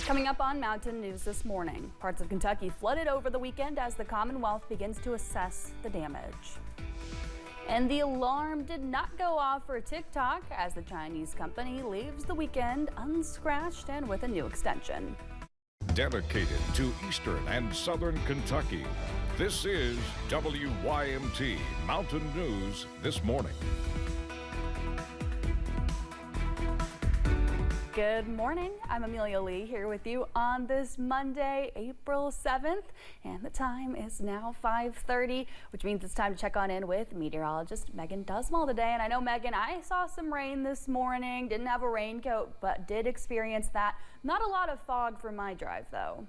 Coming up on Mountain News this morning, parts of Kentucky flooded over the weekend as the Commonwealth begins to assess the damage. And the alarm did not go off for TikTok as the Chinese company leaves the weekend unscratched and with a new extension. Dedicated to Eastern and Southern Kentucky, this is WYMT Mountain News this morning. Good morning. I'm Amelia Lee here with you on this Monday, April 7th, and the time is now 5:30, which means it's time to check on in with meteorologist Megan Dusmal today. And I know, Megan, I saw some rain this morning, didn't have a raincoat, but did experience that. Not a lot of fog for my drive, though.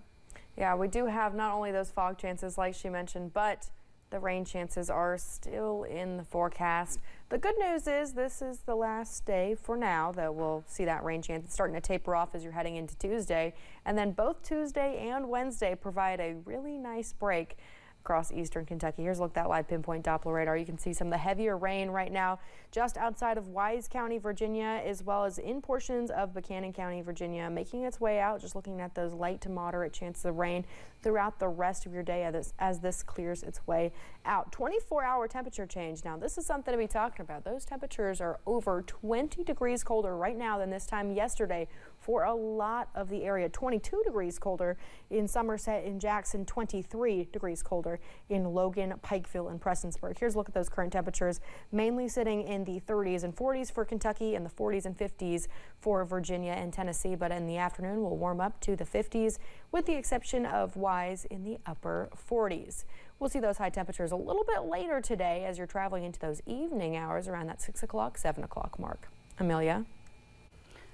Yeah, we do have not only those fog chances like she mentioned, but the rain chances are still in the forecast. The good news is this is the last day for now that we'll see that rain chance. It's starting to taper off as you're heading into Tuesday. And then both Tuesday and Wednesday provide a really nice break across eastern Kentucky. Here's a look at that live pinpoint Doppler radar. You can see some of the heavier rain right now just outside of Wise County, Virginia, as well as in portions of Buchanan County, Virginia, making its way out. Just looking at those light to moderate chances of rain throughout the rest of your day as this clears its way out. 24-hour temperature change. Now, this is something to be talking about. Those temperatures are over 20 degrees colder right now than this time yesterday for a lot of the area. 22 degrees colder in Somerset and Jackson, 23 degrees colder in Logan, Pikeville, and Prestonsburg. Here's a look at those current temperatures, mainly sitting in the 30s and 40s for Kentucky and the 40s and 50s for Virginia and Tennessee. But in the afternoon, we'll warm up to the 50s with the exception of Wise in the upper 40s. We'll see those high temperatures a little bit later today as you're traveling into those evening hours around that 6 o'clock, 7 o'clock mark. Amelia?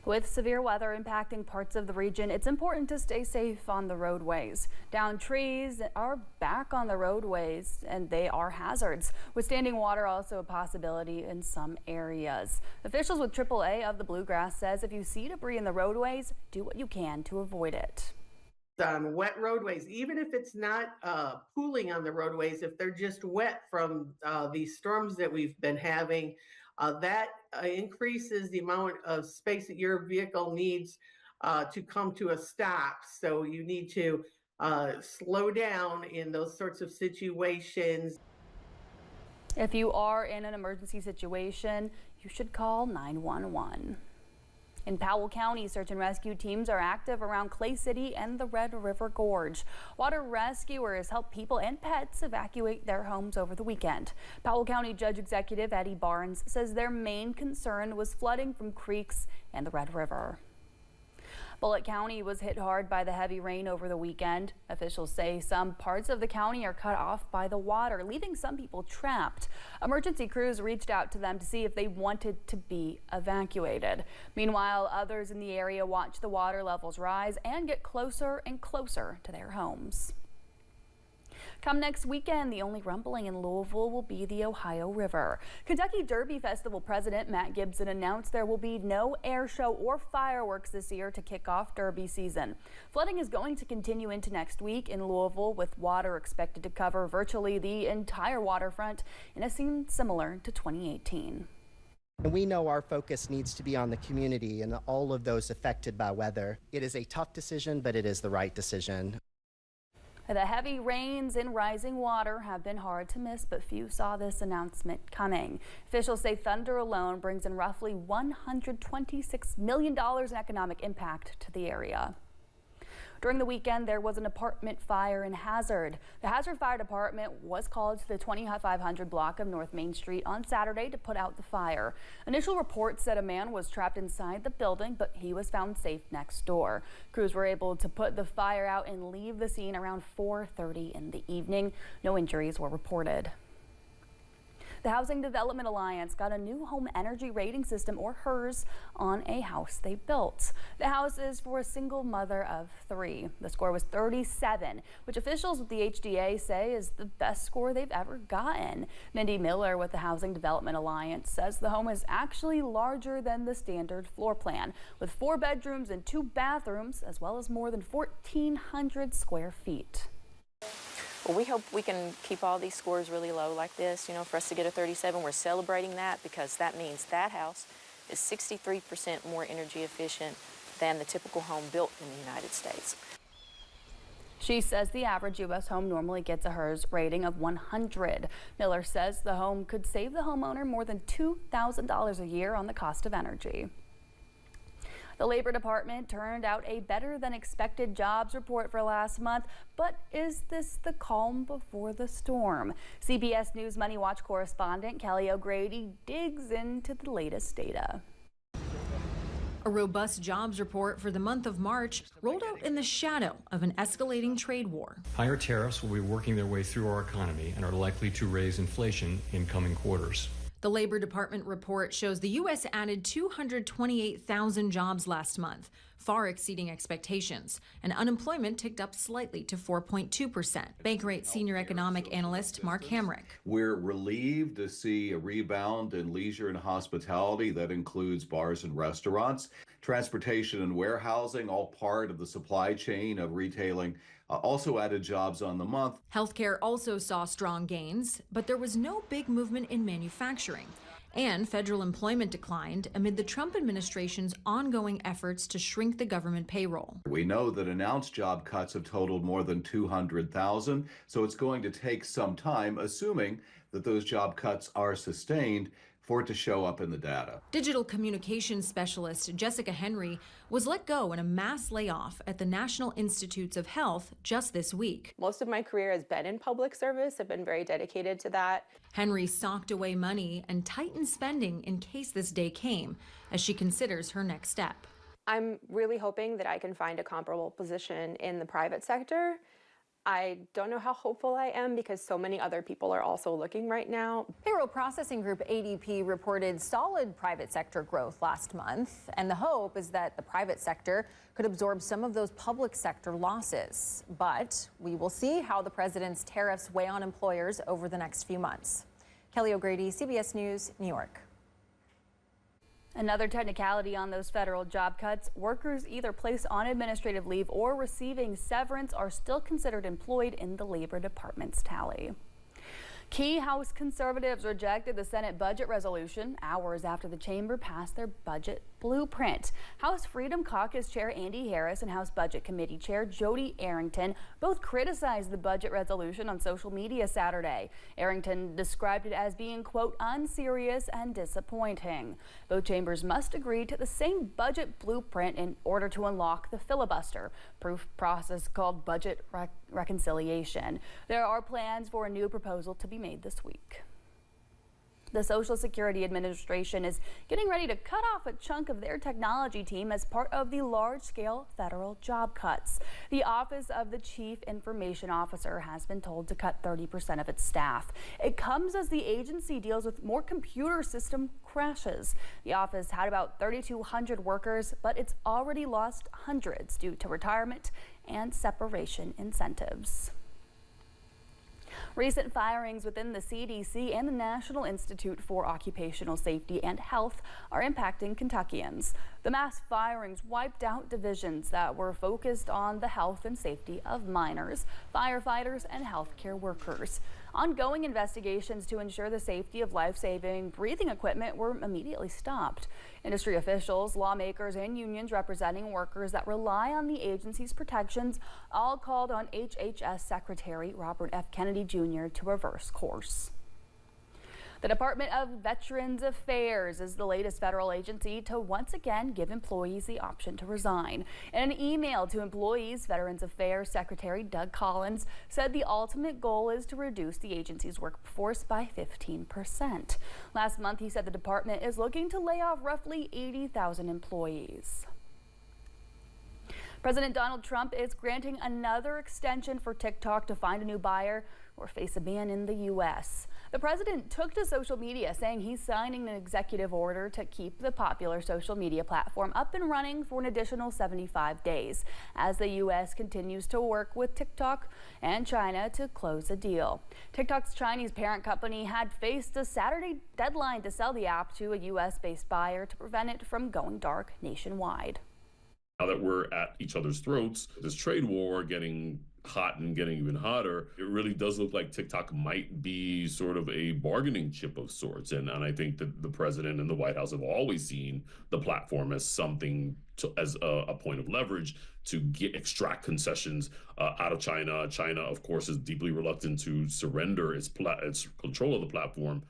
With severe weather impacting parts of the region, it's important to stay safe on the roadways. Downed trees are back on the roadways and they are hazards, with standing water also a possibility in some areas. Officials with AAA of the Bluegrass says if you see debris in the roadways, do what you can to avoid it. On wet roadways, even if it's not pooling on the roadways, if they're just wet from these storms that we've been having, that increases the amount of space that your vehicle needs to come to a stop. So you need to slow down in those sorts of situations. If you are in an emergency situation, you should call 911. In Powell County, search and rescue teams are active around Clay City and the Red River Gorge. Water rescuers help people and pets evacuate their homes over the weekend. Powell County Judge Executive Eddie Barnes says their main concern was flooding from creeks and the Red River. Bullitt County was hit hard by the heavy rain over the weekend. Officials say some parts of the county are cut off by the water, leaving some people trapped. Emergency crews reached out to them to see if they wanted to be evacuated. Meanwhile, others in the area watch the water levels rise and get closer and closer to their homes. Come next weekend, the only rumbling in Louisville will be the Ohio River. Kentucky Derby Festival President Matt Gibson announced there will be no air show or fireworks this year to kick off Derby season. Flooding is going to continue into next week in Louisville, with water expected to cover virtually the entire waterfront in a scene similar to 2018. And we know our focus needs to be on the community and all of those affected by weather. It is a tough decision, but it is the right decision. The heavy rains and rising water have been hard to miss, but few saw this announcement coming. Officials say thunder alone brings in roughly $126 million in economic impact to the area. During the weekend, there was an apartment fire in Hazard. The Hazard Fire Department was called to the 2500 block of North Main Street on Saturday to put out the fire. Initial reports said a man was trapped inside the building, but he was found safe next door. Crews were able to put the fire out and leave the scene around 4:30 in the evening. No injuries were reported. The Housing Development Alliance got a new home energy rating system, or HERS, on a house they built. The house is for a single mother of 3. The score was 37, which officials with the HDA say is the best score they've ever gotten. Mindy Miller with the Housing Development Alliance says the home is actually larger than the standard floor plan, with 4 bedrooms and 2 bathrooms, as well as more than 1,400 square feet. Well, we hope we can keep all these scores really low like this. You know, for us to get a 37, we're celebrating that because that means that house is 63% more energy efficient than the typical home built in the United States. She says the average U.S. home normally gets a HERS rating of 100. Miller says the home could save the homeowner more than $2,000 a year on the cost of energy. The Labor Department turned out a better than expected jobs report for last month, but is this the calm before the storm? CBS News Money Watch correspondent Kelly O'Grady digs into the latest data. A robust jobs report for the month of March rolled out in the shadow of an escalating trade war. Higher tariffs will be working their way through our economy and are likely to raise inflation in coming quarters. The Labor Department report shows the U.S. added 228,000 jobs last month, far exceeding expectations, and unemployment ticked up slightly to 4.2%. Bankrate senior economic analyst Mark Hamrick. We're relieved to see a rebound in leisure and hospitality. That includes bars and restaurants, transportation and warehousing, all part of the supply chain of retailing. Also added jobs on the month. Healthcare also saw strong gains, but there was no big movement in manufacturing. And federal employment declined amid the Trump administration's ongoing efforts to shrink the government payroll. We know that announced job cuts have totaled more than 200,000, so it's going to take some time, assuming that those job cuts are sustained, for it to show up in the data. Digital communications specialist Jessica Henry was let go in a mass layoff at the National Institutes of Health just this week. Most of my career has been in public service. I've been very dedicated to that. Henry socked away money and tightened spending in case this day came, as she considers her next step. I'm really hoping that I can find a comparable position in the private sector. I don't know how hopeful I am because so many other people are also looking right now. Payroll processing group ADP reported solid private sector growth last month, and the hope is that the private sector could absorb some of those public sector losses. But we will see how the president's tariffs weigh on employers over the next few months. Kelly O'Grady, CBS News, New York. Another technicality on those federal job cuts, workers either placed on administrative leave or receiving severance are still considered employed in the Labor Department's tally. Key House conservatives rejected the Senate budget resolution hours after the chamber passed their budget blueprint. House Freedom Caucus Chair Andy Harris and House Budget Committee Chair Jody Arrington both criticized the budget resolution on social media Saturday. Arrington described it as being, quote, unserious and disappointing. Both chambers must agree to the same budget blueprint in order to unlock the filibuster proof process called budget reconciliation. There are plans for a new proposal to be made this week. The Social Security Administration is getting ready to cut off a chunk of their technology team as part of the large-scale federal job cuts. The Office of the Chief Information Officer has been told to cut 30% of its staff. It comes as the agency deals with more computer system crashes. The office had about 3,200 workers, but it's already lost hundreds due to retirement and separation incentives. Recent firings within the CDC and the National Institute for Occupational Safety and Health are impacting Kentuckians. The mass firings wiped out divisions that were focused on the health and safety of miners, firefighters, and healthcare workers. Ongoing investigations to ensure the safety of life-saving breathing equipment were immediately stopped. Industry officials, lawmakers, and unions representing workers that rely on the agency's protections all called on HHS Secretary Robert F. Kennedy Jr. to reverse course. The Department of Veterans Affairs is the latest federal agency to once again give employees the option to resign. In an email to employees, Veterans Affairs Secretary Doug Collins said the ultimate goal is to reduce the agency's workforce by 15%. Last month, he said the department is looking to lay off roughly 80,000 employees. President Donald Trump is granting another extension for TikTok to find a new buyer or face a ban in the U.S. The president took to social media saying he's signing an executive order to keep the popular social media platform up and running for an additional 75 days as the U.S. continues to work with TikTok and China to close a deal. TikTok's Chinese parent company had faced a Saturday deadline to sell the app to a U.S.-based buyer to prevent it from going dark nationwide. Now that we're at each other's throats, this trade war getting hot and getting even hotter, it really does look like TikTok might be sort of a bargaining chip of sorts. And I think that the president and the White House have always seen the platform as something as a point of leverage to extract concessions out of China. China, of course, is deeply reluctant to surrender its control of the platform.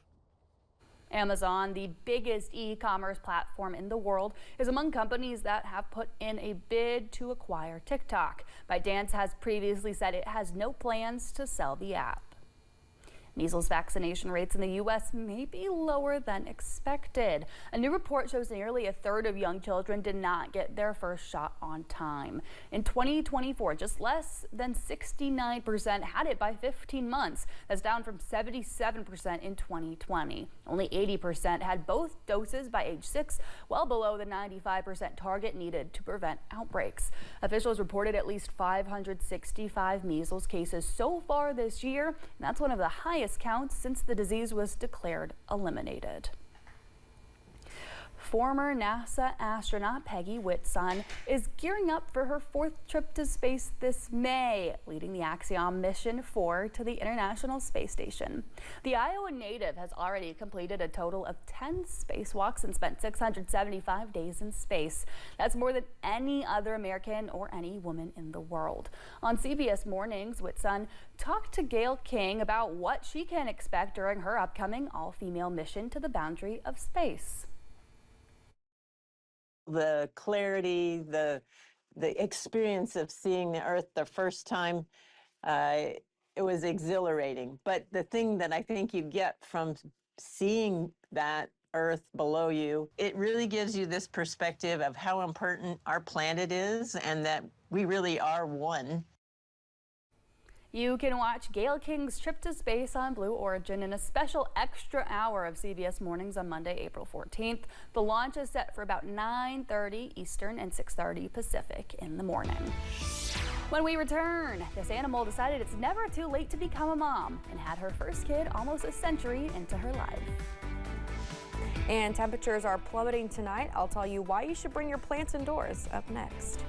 Amazon, the biggest e-commerce platform in the world, is among companies that have put in a bid to acquire TikTok. ByteDance has previously said it has no plans to sell the app. Measles vaccination rates in the U.S. may be lower than expected. A new report shows nearly a third of young children did not get their first shot on time. In 2024, just less than 69% had it by 15 months. That's down from 77% in 2020. Only 80% had both doses by age 6, well below the 95% target needed to prevent outbreaks. Officials reported at least 565 measles cases so far this year, and that's one of the highest counts since the disease was declared eliminated. Former NASA astronaut Peggy Whitson is gearing up for her 4th trip to space this May, leading the Axiom Mission 4 to the International Space Station. The Iowa native has already completed a total of 10 spacewalks and spent 675 days in space. That's more than any other American or any woman in the world. On CBS Mornings, Whitson talked to Gayle King about what she can expect during her upcoming all-female mission to the boundary of space. The clarity, the experience of seeing the Earth the first time, it was exhilarating. But the thing that I think you get from seeing that Earth below you, it really gives you this perspective of how important our planet is and that we really are one. You can watch Gayle King's trip to space on Blue Origin in a special extra hour of CBS Mornings on Monday, April 14th. The launch is set for about 9:30 Eastern and 6:30 Pacific in the morning. When we return, this animal decided it's never too late to become a mom and had her first kid almost a century into her life. And temperatures are plummeting tonight. I'll tell you why you should bring your plants indoors up next.